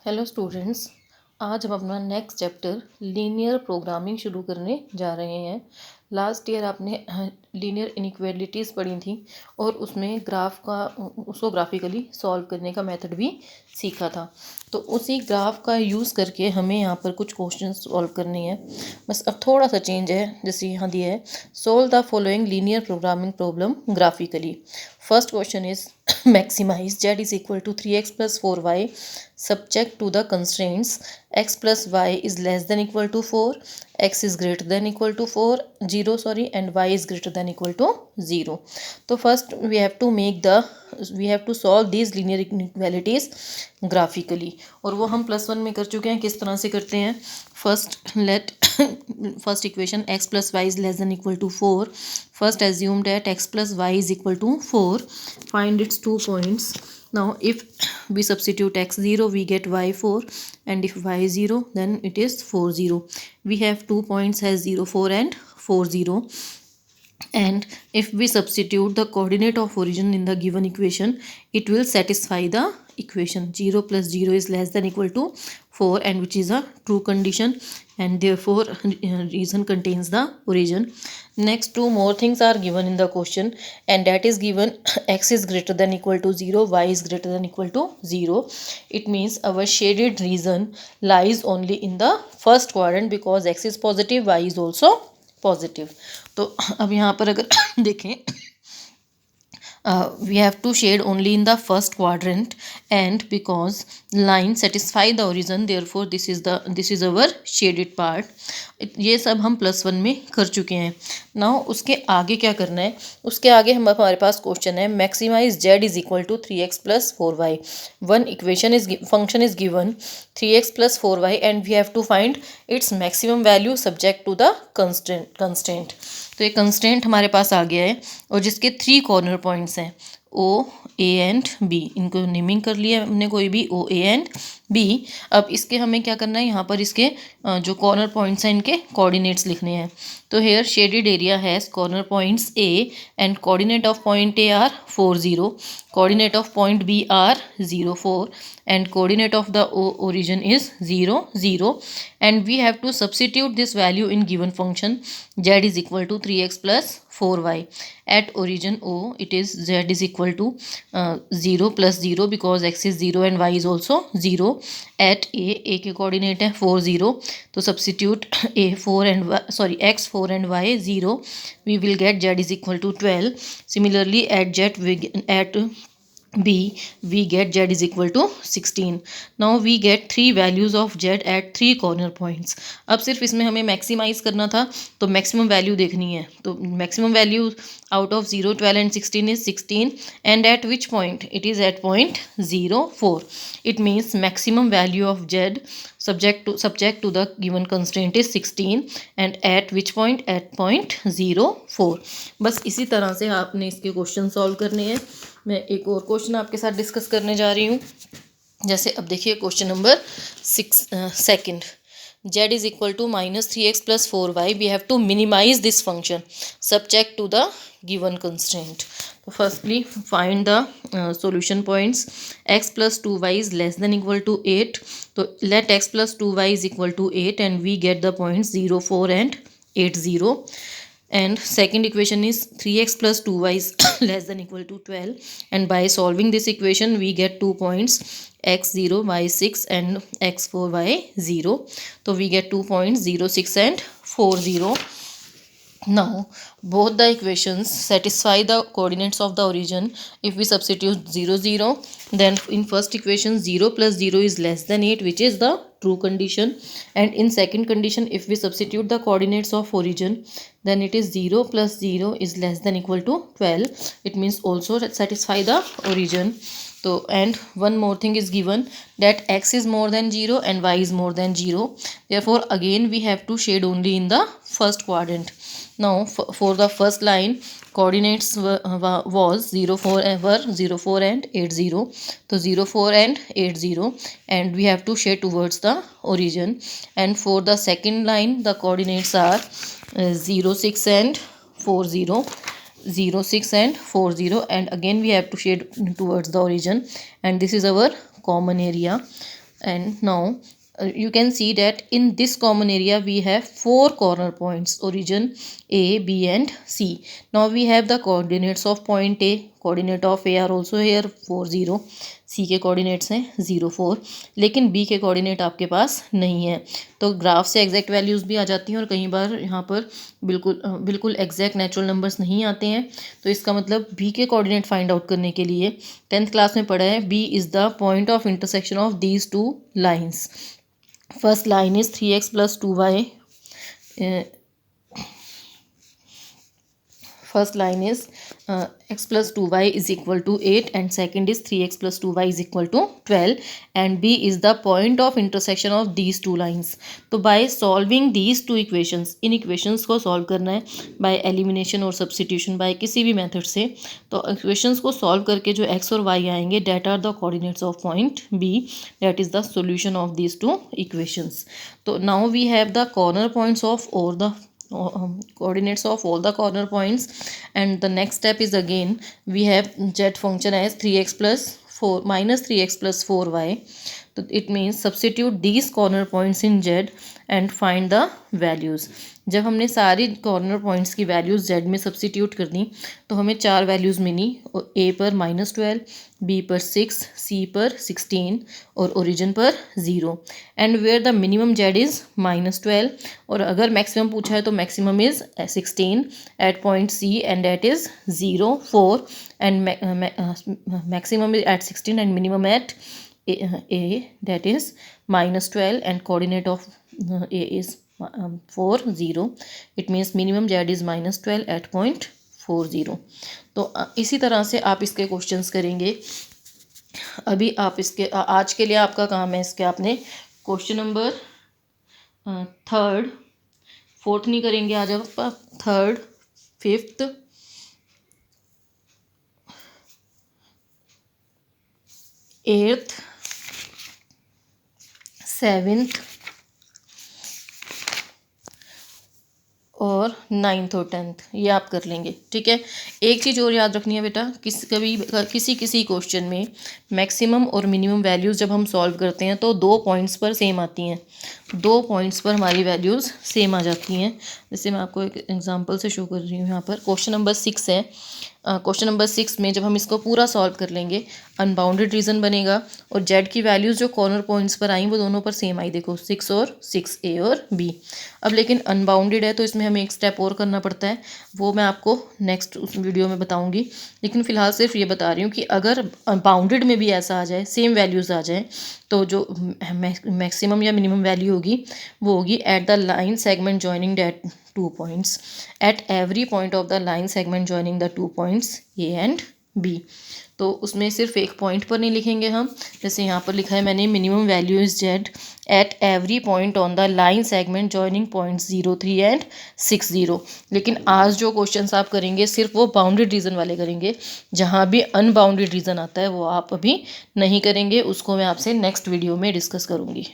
Hello students, आज हम अपना नेक्स्ट चैप्टर लीनियर प्रोग्रामिंग शुरू करने जा रहे हैं। लास्ट ईयर आपने लीनियर इनइक्वालिटीज़ पढ़ी थी और उसमें उसको ग्राफिकली सॉल्व करने का मेथड भी सीखा था। तो उसी ग्राफ का यूज़ करके हमें यहाँ पर कुछ क्वेश्चन सॉल्व करने हैं। बस अब थोड़ा सा चेंज है, जैसे यहाँ दिया है solve the following linear programming problem graphically. First question is maximize z is equal to 3x plus 4y subject to the constraints x plus y is less than equal to 4, x is greater than equal to 0 and y is greater than equal to 0. तो first we have to solve these linear inequalities graphically, और वो हम +1 में कर चुके हैं। किस तरह से करते हैं? first equation x plus y is less than equal to 4. First assume that x plus y is equal to 4. Find its 2 points. Now if we substitute x 0, we get y 4, and if y 0, then it is 4 0. We have 2 points as 0 4 and 4 0. And if we substitute the coordinate of origin in the given equation, it will satisfy the equation 0 plus 0 is less than equal to 4, and which is a true condition, and therefore reason contains the origin. Next, two more things are given in the question, and that is given x is greater than equal to 0, y is greater than equal to 0. It means our shaded region lies only in the first quadrant because x is positive, y is also positive. तो अब यहाँ पर अगर देखें, we have to shade only in the first quadrant, and because line satisfy the origin, therefore this is our shaded part. ये सब हम +1 में कर चुके हैं। नाउ उसके आगे क्या करना है? उसके आगे हमारे पास क्वेश्चन है maximize z is equal to 3x plus 4y. One function is given 3x plus 4y, and we have to find its maximum value subject to the constraint. तो ये कंस्टेंट हमारे पास आ गया है, और जिसके 3 कॉर्नर पॉइंट्स हैं ओ, A and B. इनको naming कर लिया हमने, कोई भी ओ, ए एंड बी। अब इसके हमें क्या करना है? यहाँ पर इसके जो कॉर्नर पॉइंट्स हैं इनके कोऑर्डिनेट्स लिखने हैं। तो here shaded area has corner points A, and coordinate of point A are 4 0, coordinate of point B are 0 4, and coordinate of the origin is 0 0, and we have to substitute this value in given function z is equal to 3x plus 4y. At origin O, it is z is equal to 0 plus 0 because x is 0 and y is also 0. At A के coordinate है 4 0, तो substitute x 4 and y 0, we will get z is equal to 12. Similarly at B, we get z is equal to 16. Now we get 3 values of z at 3 corner points. अब सिर्फ इसमें हमें maximise करना था, तो maximum value देखनी है। तो maximum value out of 0 12 and 16 is 16, and at which point? It is at point 0 4. It means maximum value of z subject to the given constraint is 16, and at which point? At point 0 4. बस इसी तरह से आपने इसके question solve करने हैं। मैं एक और क्वेश्चन आपके साथ डिस्कस करने जा रही हूँ। जैसे अब देखिए question number 2, z is equal to -3x plus 4y. We have to minimize this function subject to the given constraint. So firstly, find the solution points. X plus 2y is less than equal to 8. So let x plus 2y is equal to 8, and we get the points 0 4 and 8 0. And second equation is 3x plus 2y is less than equal to 12, and by solving this equation we get 2 points x 0 y 6 and x 4 y 0. So we get 2 points 0 6 and 4 0. Now both the equations satisfy the coordinates of the origin. If we substitute 0 0, then in first equation 0 plus 0 is less than 8, which is the true condition, and in second condition if we substitute the coordinates of origin, then it is 0 plus 0 is less than equal to 12. It means also satisfy the origin. So, and one more thing is given, that x is more than 0 and y is more than 0. Therefore again we have to shade only in the first quadrant. Now for the first line, coordinates was 0 4 and 8 0. So 0 4 and 8 0, and we have to shade towards the origin. And for the second line, the coordinates are 0 6 and 4 0. 0 6 and 4 0, and again we have to shade towards the origin, and this is our common area. and now you can see that in this common area we have 4 corner points, origin A, B and C. Now we have the coordinates of point A. Coordinate of A are also here 4 0. C के coordinates हैं 0 4, लेकिन B के coordinate आपके पास नहीं है, तो graph से exact values भी आ जाती हैं और कई बार यहाँ पर बिल्कुल एग्जैक्ट नेचुरल नंबर्स नहीं आते हैं। तो इसका मतलब B के कोऑर्डिनेट फाइंड आउट करने के लिए 10th क्लास में पढ़ा है, B is the point of intersection of these two lines. First line is 3x plus 2y. First line is x plus 2y is equal to 8 and second is 3x plus 2y is equal to 12 and B is the point of intersection of these two lines. तो by solving these two equations, in equations को solve करना है by elimination और substitution by किसी भी method से, तो equations को solve करके जो x और y आएंगे that are the coordinates of point B, that is the solution of these two equations. तो now we have the corner points of all the coordinates of all the corner points, and the next step is again we have z function as 3x plus 4 minus 3x plus 4y. So it means substitute these corner points in z and find the values. जब हमने सारी corner points की values z में substitute कर दी तो हमें 4 values milli, a पर -12, b पर 6, c पर 16 और ओरिजिन पर 0, and where the minimum z is -12 और अगर मैक्सिमम पूछा है तो maximum is 16 at point c and that is 0 4 and maximum is at 16 and minimum at a that is -12 and coordinate of a is 4 0. It means minimum z is -12 at point 4 0. तो इसी तरह से आप इसके questions करेंगे। अभी आप इसके आज के लिए आपका काम है इसके आपने क्वेश्चन नंबर 3rd 4th नहीं करेंगे आज आप 3rd 5th 8th 7th और 9th और 10th ये आप कर लेंगे। ठीक है, एक चीज़ और याद रखनी है बेटा, किसी क्वेश्चन में मैक्सिमम और मिनिमम वैल्यूज़ जब हम सॉल्व करते हैं तो 2 पॉइंट्स पर सेम आती हैं, 2 पॉइंट्स पर हमारी वैल्यूज़ सेम आ जाती हैं। जैसे मैं आपको एक एग्जांपल से शो कर रही हूँ यहाँ पर। क्वेश्चन नंबर 6 है। क्वेश्चन नंबर 6 में जब हम इसको पूरा सॉल्व कर लेंगे अनबाउंडेड रीजन बनेगा और z की वैल्यूज़ जो कॉर्नर पॉइंट्स पर आई वो दोनों पर सेम आई, देखो 6 और 6 a और b। अब लेकिन अनबाउंडेड है तो इसमें हमें एक स्टेप और करना पड़ता है, वो मैं आपको नेक्स्ट वीडियो में बताऊंगी, लेकिन फ़िलहाल सिर्फ ये बता रही हूँ कि अगर बाउंडेड में भी ऐसा आ जाए, सेम वैल्यूज़ आ जाए, तो जो मैक्सिमम या मिनिमम वैल्यू होगी वो होगी at the line segment joining that 2 points, at every point of the line segment joining the 2 points A and B। तो उसमें सिर्फ एक पॉइंट पर नहीं लिखेंगे हम, जैसे यहाँ पर लिखा है मैंने minimum value is z at every point on the line segment joining points 0 3 and 6 0। लेकिन आज जो क्वेश्चंस आप करेंगे सिर्फ वो बाउंडेड रीजन वाले करेंगे, जहाँ भी अनबाउंडेड रीजन आता है वो आप अभी नहीं करेंगे, उसको मैं आपसे नेक्स्ट वीडियो में डिस्कस करूँगी।